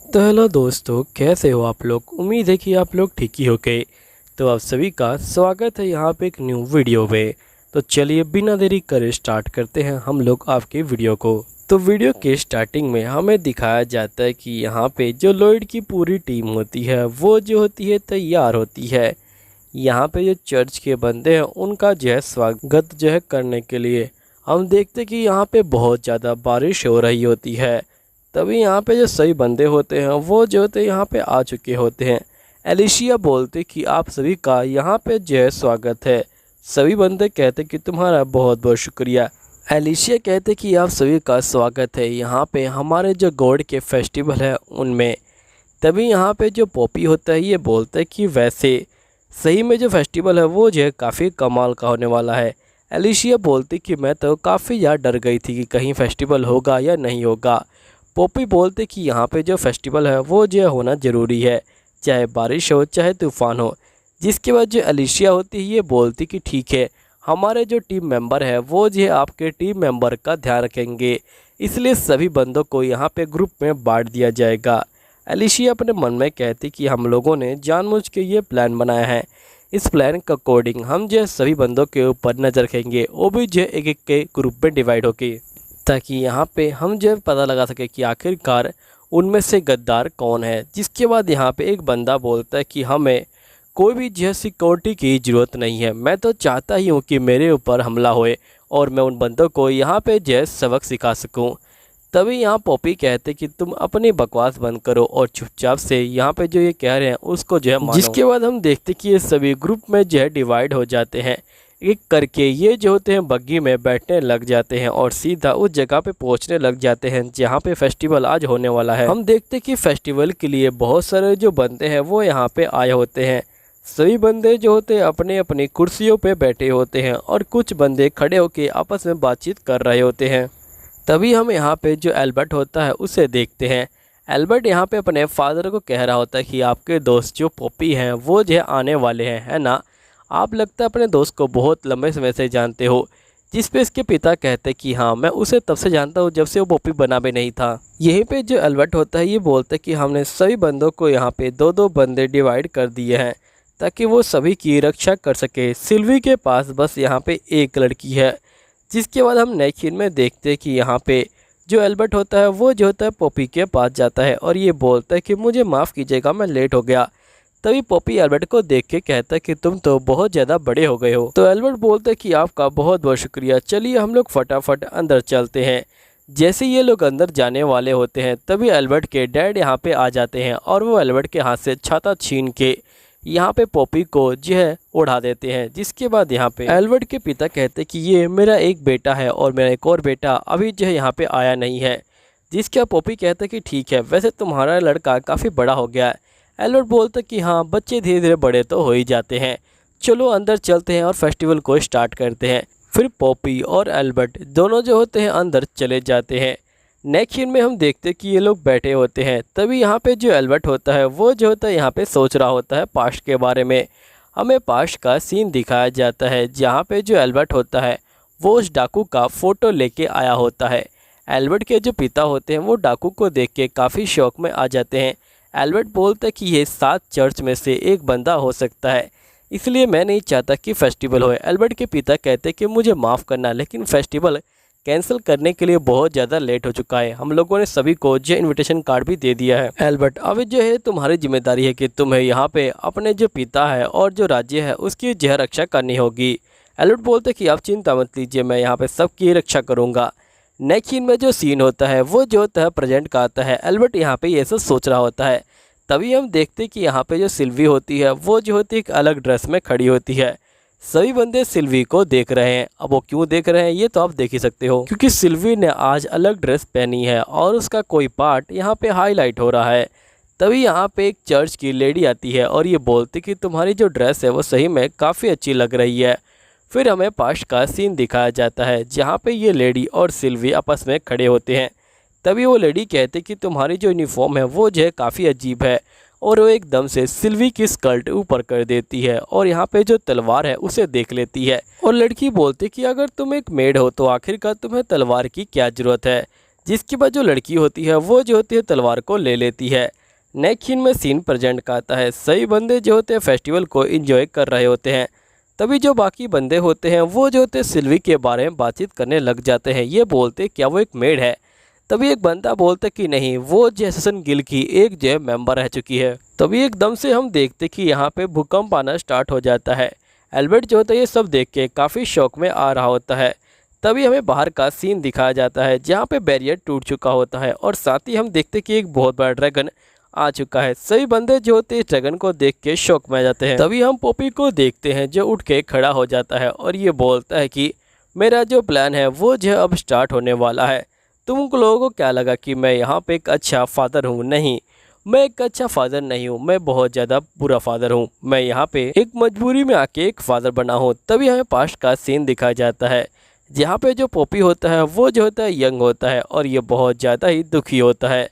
तो हेलो दोस्तों, कैसे हो आप लोग। उम्मीद है कि आप लोग ठीक ही होंगे। तो आप सभी का स्वागत है यहाँ पे एक न्यू वीडियो में। तो चलिए बिना देरी करे स्टार्ट करते हैं हम लोग आपके वीडियो को। तो वीडियो के स्टार्टिंग में हमें दिखाया जाता है कि यहाँ पे जो लॉयड की पूरी टीम होती है वो जो होती है तैयार होती है। यहाँ पे जो चर्च के बंदे हैं उनका जो है स्वागत जो है करने के लिए हम देखते कि यहाँ पे बहुत ज़्यादा बारिश हो रही होती है। तभी यहाँ पे जो सही बंदे होते हैं वो जो होते यहाँ पे आ चुके होते हैं। एलिशिया बोलते कि आप सभी का यहाँ पे जो है स्वागत है। सभी बंदे कहते कि तुम्हारा बहुत बहुत शुक्रिया। एलिशिया कहते कि आप सभी का स्वागत है यहाँ पे हमारे जो गॉड के फेस्टिवल है उनमें। तभी यहाँ पे जो पॉपी होता है ये बोलता है कि वैसे सही में जो फेस्टिवल है वो जो है काफ़ी कमाल का होने वाला है। एलिशिया बोलती कि मैं तो काफ़ी ज़्यादा डर गई थी कि कहीं फेस्टिवल होगा या नहीं होगा। पॉपी बोलते कि यहाँ पे जो फेस्टिवल है वो जो है होना ज़रूरी है, चाहे बारिश हो चाहे तूफ़ान हो। जिसके बाद जो एलिशिया होती है ये बोलती कि ठीक है, हमारे जो टीम मेंबर है वो जो है आपके टीम मेंबर का ध्यान रखेंगे, इसलिए सभी बंदों को यहाँ पे ग्रुप में बांट दिया जाएगा। एलिशिया अपने मन में कहती कि हम लोगों ने जानबूझ के ये प्लान बनाया है। इस प्लान के अकॉर्डिंग हम जो है सभी बंदों के ऊपर नज़र रखेंगे, वो भी जो है एक एक के ग्रुप में डिवाइड होके, ताकि यहाँ पे हम जो है पता लगा सके कि आखिरकार उनमें से गद्दार कौन है। जिसके बाद यहाँ पे एक बंदा बोलता है कि हमें कोई भी जो है सिक्योरिटी की ज़रूरत नहीं है, मैं तो चाहता ही हूँ कि मेरे ऊपर हमला होए और मैं उन बंदों को यहाँ पे जो है सबक सिखा सकूँ। तभी यहाँ पॉपी कहते कि तुम अपनी बकवास बंद करो और चुपचाप से यहाँ पे जो ये कह रहे हैं उसको जो है मानो। जिसके बाद हम देखते कि ये सभी ग्रुप में जो है डिवाइड हो जाते हैं। एक करके ये जो होते हैं बग्गी में बैठने लग जाते हैं और सीधा उस जगह पे पहुंचने लग जाते हैं जहाँ पे फेस्टिवल आज होने वाला है। हम देखते कि फेस्टिवल के लिए बहुत सारे जो बंदे हैं वो यहाँ पे आए होते हैं। सभी बंदे जो होते हैं अपने अपनी कुर्सियों पे बैठे होते हैं और कुछ बंदे खड़े होकर आपस में बातचीत कर रहे होते हैं। तभी हम यहाँ पे जो एल्बर्ट होता है उसे देखते हैं। एल्बर्ट यहाँ पे अपने फादर को कह रहा होता है कि आपके दोस्त जो पॉपी हैं वो जो है आने वाले हैं, है ना। आप लगता है अपने दोस्त को बहुत लंबे समय से जानते हो। जिस पे इसके पिता कहते कि हाँ, मैं उसे तब से जानता हूँ जब से वो पॉपी बना भी नहीं था। यहीं पे जो एल्बर्ट होता है ये बोलता है कि हमने सभी बंदों को यहाँ पे दो दो बंदे डिवाइड कर दिए हैं ताकि वो सभी की रक्षा कर सके। सिल्वी के पास बस यहाँ पे एक लड़की है। जिसके बाद हम नेक्स्ट सीन में देखते हैं कि यहाँ पे जो एल्बर्ट होता है वो जो होता है पॉपी के पास जाता है और ये बोलता है कि मुझे माफ़ कीजिएगा, मैं लेट हो गया। तभी पॉपी एल्बर्ट को देख के कहता है कि तुम तो बहुत ज़्यादा बड़े हो गए हो। तो एल्बर्ट बोलता है कि आपका बहुत बहुत शुक्रिया, चलिए हम लोग फटाफट अंदर चलते हैं। जैसे ये लोग अंदर जाने वाले होते हैं तभी एल्बर्ट के डैड यहाँ पे आ जाते हैं और वो एल्बर्ट के हाथ से छाता छीन के यहाँ पे पॉपी को जो है उड़ा देते हैं। जिसके बाद यहाँ पे एल्बर्ट के पिता कहते कि ये मेरा एक बेटा है और मेरा एक और बेटा अभी जो है यहाँ पे आया नहीं है। जिसके बाद पॉपी कहता कि ठीक है, वैसे तुम्हारा लड़का काफ़ी बड़ा हो गया है। एल्बर्ट बोलता कि हाँ, बच्चे धीरे धीरे बड़े तो हो ही जाते हैं, चलो अंदर चलते हैं और फेस्टिवल को स्टार्ट करते हैं। फिर पॉपी और एल्बर्ट दोनों जो होते हैं अंदर चले जाते हैं। नेक्स्ट सीन में हम देखते कि ये लोग बैठे होते हैं। तभी यहाँ पे जो एल्बर्ट होता है वो जो होता है यहाँ पे सोच रहा होता है पास्ट के बारे में। हमें पास्ट का सीन दिखाया जाता है जहाँ पे जो एल्बर्ट होता है वो उस डाकू का फ़ोटो लेके आया होता है। एल्बर्ट के जो पिता होते हैं वो डाकू को देख के काफ़ी शौक में आ जाते हैं। एल्बर्ट बोलता है कि ये 7 चर्च में से एक बंदा हो सकता है, इसलिए मैं नहीं चाहता कि फेस्टिवल होए। एल्बर्ट के पिता कहते कि मुझे माफ़ करना, लेकिन फेस्टिवल कैंसिल करने के लिए बहुत ज़्यादा लेट हो चुका है। हम लोगों ने सभी को जो इनविटेशन कार्ड भी दे दिया है। एल्बर्ट, अभी जो है तुम्हारी जिम्मेदारी है कि तुम्हें यहाँ पे अपने जो पिता है और जो राज्य है उसकी जो रक्षा करनी होगी। एल्बर्ट बोलते कि आप चिंता मत लीजिए, मैं यहाँ पे सबकी रक्षा करूँगा। नेक्स्ट सीन में जो सीन होता है वो जो होता है प्रेजेंट का आता है। एल्बर्ट यहाँ पे ये सब सोच रहा होता है। तभी हम देखते कि यहाँ पे जो सिल्वी होती है वो जो होती है एक अलग ड्रेस में खड़ी होती है। सभी बंदे सिल्वी को देख रहे हैं। अब वो क्यों देख रहे हैं ये तो आप देख ही सकते हो, क्योंकि सिल्वी ने आज अलग ड्रेस पहनी है और उसका कोई पार्ट यहाँ पे हाईलाइट हो रहा है। तभी यहाँ पे एक चर्च की लेडी आती है और ये बोलती कि तुम्हारी जो ड्रेस है वो सही में काफ़ी अच्छी लग रही है। फिर हमें पास्ट का सीन दिखाया जाता है जहाँ पे ये लेडी और सिल्वी आपस में खड़े होते हैं। तभी वो लेडी कहती कि तुम्हारी जो यूनिफॉर्म है वो जो है काफ़ी अजीब है, और वो एकदम से सिल्वी की स्कर्ट ऊपर कर देती है और यहाँ पे जो तलवार है उसे देख लेती है। और लड़की बोलती कि अगर तुम एक मेड हो तो आखिरकार तुम्हें तलवार की क्या ज़रूरत है। जिसके बाद जो लड़की होती है वो जो होती है तलवार को ले लेती है। नेक्स्ट सीन में सीन प्रेजेंट का आता है, सभी बंदे जो होते हैं फेस्टिवल को एंजॉय कर रहे होते हैं। तभी जो बाकी बंदे होते हैं वो जो होते हैं सिल्वी के बारे में बातचीत करने लग जाते हैं। ये बोलते क्या वो एक मेड है। तभी एक बंदा बोलता कि नहीं, वो जैसन गिल की एक जो मेंबर रह चुकी है। तभी एकदम से हम देखते कि यहाँ पे भूकंप आना स्टार्ट हो जाता है। एल्बर्ट जो होता है ये सब देख के काफ़ी शौक में आ रहा होता है। तभी हमें बाहर का सीन दिखाया जाता है जहाँ पे बैरियर टूट चुका होता है और साथ ही हम देखते कि एक बहुत बड़ा ड्रैगन आ चुका है। सभी बंदे जो होते हैं ड्रैगन को देख के शौक में आ जाते हैं। तभी हम पॉपी को देखते हैं जो उठ के खड़ा हो जाता है और ये बोलता है कि मेरा जो प्लान है वो जो अब स्टार्ट होने वाला है। तुम लोगों को क्या लगा कि मैं यहाँ पे एक अच्छा फादर हूँ? नहीं, मैं एक अच्छा फादर नहीं हूँ, मैं बहुत ज़्यादा बुरा फादर हूँ। मैं यहाँ पे एक मजबूरी में आके एक फादर बना हूँ। तभी हमें पास्ट का सीन दिखाया जाता है जहाँ पे जो पॉपी होता है वो जो होता है यंग होता है और ये बहुत ज़्यादा ही दुखी होता है।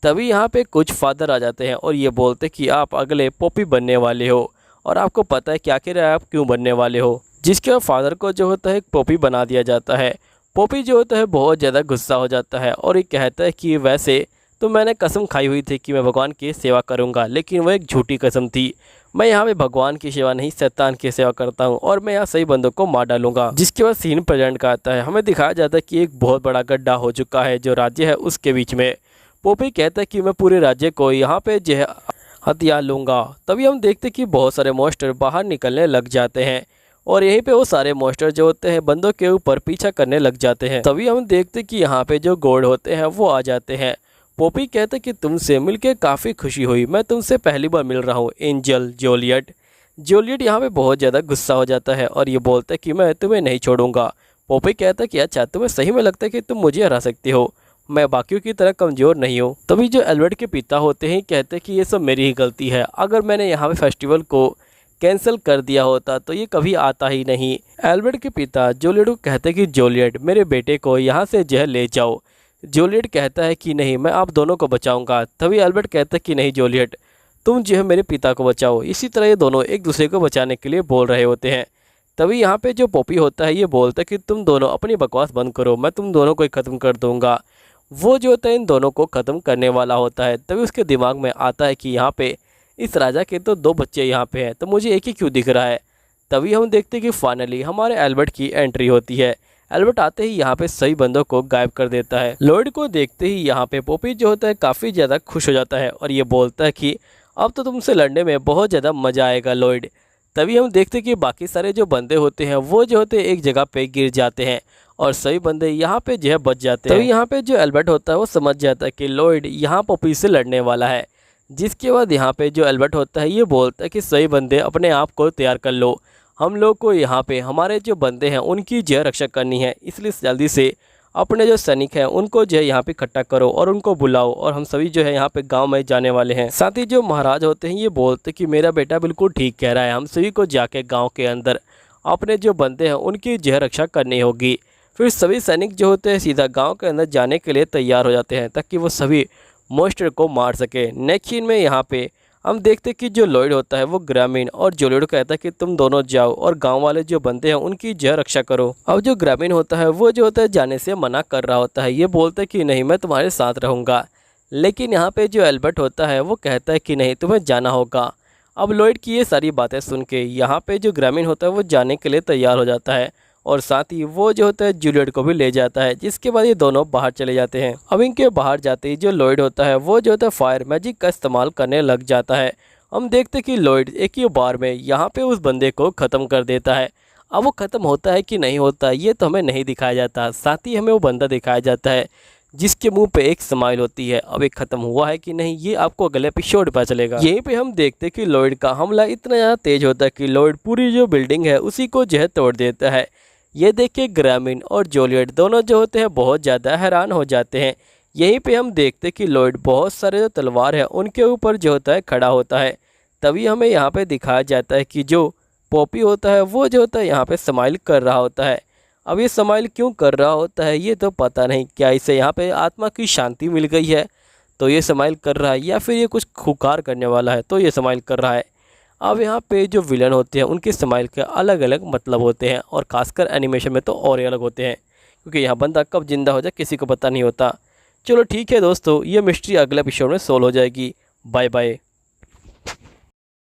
तभी यहाँ पे कुछ फादर आ जाते हैं और ये बोलते कि आप अगले पॉपी बनने वाले हो और आपको पता है कि आखिर आप क्यों बनने वाले हो। जिसके फादर को जो होता है एक पॉपी बना दिया जाता है। पॉपी जो होता है बहुत ज़्यादा गुस्सा हो जाता है और ये कहता है कि वैसे तो मैंने कसम खाई हुई थी कि मैं भगवान की सेवा करूंगा, लेकिन वो एक झूठी कसम थी। मैं यहाँ पे भगवान की सेवा नहीं शैतान की सेवा करता हूँ और मैं यहाँ सही बंदों को मार डालूंगा। जिसके बाद सीन प्रेजेंट का आता है, हमें दिखाया जाता है कि एक बहुत बड़ा गड्ढा हो चुका है जो राज्य है उसके बीच में। पॉपी कहता है कि मैं पूरे राज्य को यहाँ पे जो है हथियार लूँगा। तभी हम देखते कि बहुत सारे मॉन्स्टर बाहर निकलने लग जाते हैं और यहीं पे वो सारे मॉन्स्टर जो होते हैं बंदों के ऊपर पीछा करने लग जाते हैं। तभी हम देखते कि यहाँ पे जो गॉड होते हैं वो आ जाते हैं। पॉपी कहते कि तुमसे मिलके काफ़ी खुशी हुई, मैं तुमसे पहली बार मिल रहा हूँ एंजल जूलियट। जूलियट यहाँ पे बहुत ज़्यादा गुस्सा हो जाता है और ये बोलता है कि मैं तुम्हें नहीं छोड़ूंगा। पॉपी कहता है कि अच्छा, तुम्हें सही में लगता है कि तुम मुझे हरा सकती हो, मैं बाकियों की तरह कमज़ोर नहीं हूँ। तभी जो एल्बर्ट के पिता होते हैं कहते हैं कि ये सब मेरी ही गलती है, अगर मैंने यहाँ पे फेस्टिवल को कैंसिल कर दिया होता तो ये कभी आता ही नहीं। एल्बर्ट के पिता जूलियट को कहते हैं कि जूलियट मेरे बेटे को यहाँ से जो है ले जाओ। जूलियट कहता है कि नहीं, मैं आप दोनों को बचाऊंगा। तभी एल्बर्ट कहता है कि नहीं जूलियट, तुम जो है मेरे पिता को बचाओ। इसी तरह ये दोनों एक दूसरे को बचाने के लिए बोल रहे होते हैं। तभी यहाँ पे जो पॉपी होता है ये बोलता है कि तुम दोनों अपनी बकवास बंद करो, मैं तुम दोनों को ख़त्म कर दूंगा। वो जो होता है इन दोनों को ख़त्म करने वाला होता है। तभी उसके दिमाग में आता है कि यहाँ पे इस राजा के तो 2 बच्चे यहाँ पे हैं, तो मुझे एक ही क्यों दिख रहा है। तभी हम देखते हैं कि फाइनली हमारे एल्बर्ट की एंट्री होती है। एल्बर्ट आते ही यहाँ पे सही बंदों को गायब कर देता है। लॉयड को देखते ही यहाँ पे पॉपी जो होता है काफ़ी ज़्यादा खुश हो जाता है और ये बोलता है कि अब तो तुमसे लड़ने में बहुत ज़्यादा मज़ा आएगा लॉयड। तभी हम देखते हैं कि बाकी सारे जो बंदे होते हैं वो जो होते हैं एक जगह पे गिर जाते हैं और सभी बंदे यहाँ पे जो है बच जाते हैं। तभी यहाँ पे जो एल्बर्ट होता है वो समझ जाता है कि लॉयड यहाँ पॉपी से लड़ने वाला है। जिसके बाद यहाँ पे जो एल्बर्ट होता है ये बोलता है कि सही बंदे अपने आप को तैयार कर लो, हम लोग को यहाँ पे हमारे जो बंदे हैं उनकी जो रक्षा करनी है, इसलिए जल्दी से अपने जो सैनिक हैं उनको जो है यहाँ पे इकट्ठा करो और उनको बुलाओ और हम सभी जो है यहाँ पे गांव में जाने वाले हैं। साथ ही जो महाराज होते हैं ये बोलते कि मेरा बेटा बिल्कुल ठीक कह रहा है, हम सभी को जाके गाँव के अंदर अपने जो बंदे हैं उनकी जो है रक्षा करनी होगी। फिर सभी सैनिक जो होते हैं सीधा गाँव के अंदर जाने के लिए तैयार हो जाते हैं ताकि वो सभी मॉन्स्टर को मार सके। नेक्स्ट सीन में यहाँ पे हम देखते कि जो लॉयड होता है वो ग्रामीण और जूलियट कहता है कि तुम दोनों जाओ और गांव वाले जो बंदे हैं उनकी जो रक्षा करो। अब जो ग्रामीण होता है वो जो होता है जाने से मना कर रहा होता है, ये बोलता है कि नहीं मैं तुम्हारे साथ रहूँगा। लेकिन यहाँ पे जो एल्बर्ट होता है वो कहता है कि नहीं तुम्हें जाना होगा। अब लॉयड की ये सारी बातें सुन के यहाँ पे जो ग्रामीण होता है वो जाने के लिए तैयार हो जाता है और साथ ही वो जो होता है जूलियट को भी ले जाता है। जिसके बाद ये दोनों बाहर चले जाते हैं। अब इनके बाहर जाते ही जो लॉयड होता है वो जो होता है फायर मैजिक का इस्तेमाल करने लग जाता है। हम देखते कि लॉयड एक ही बार में यहाँ पे उस बंदे को ख़त्म कर देता है। अब वो ख़त्म होता है कि नहीं होता ये तो हमें नहीं दिखाया जाता, साथ ही हमें वो बंदा दिखाया जाता है जिसके मुंह पे एक स्माइल होती है। अब एक ख़त्म हुआ है कि नहीं ये आपको अगले एपिसोड पता चलेगा। यहीं पे हम देखते कि लॉयड का हमला इतना ज़्यादा तेज होता है कि लॉयड पूरी जो बिल्डिंग है उसी को जो है तोड़ देता है। ये देख के ग्रामीण और जूलियट दोनों जो होते हैं बहुत ज़्यादा हैरान हो जाते हैं। यहीं पे हम देखते कि लॉयड बहुत सारे जो तलवार है उनके ऊपर जो होता है खड़ा होता है। तभी हमें यहाँ पे दिखाया जाता है कि जो पॉपी होता है वो जो होता है यहाँ पे स्माइल कर रहा होता है। अब ये स्माइल क्यों कर रहा होता है ये तो पता नहीं, क्या इसे यहाँ पे आत्मा की शांति मिल गई है तो ये स्माइल कर रहा है या फिर ये कुछ खुकार करने वाला है तो ये स्माइल कर रहा है। अब यहाँ पे जो विलन होते हैं उनके स्माइल के अलग अलग मतलब होते हैं और खासकर एनिमेशन में तो और ही अलग होते हैं, क्योंकि यहाँ बंदा कब जिंदा हो जाए किसी को पता नहीं होता। चलो ठीक है दोस्तों, ये मिस्ट्री अगले एपिसोड में सोल्व हो जाएगी। Bye bye.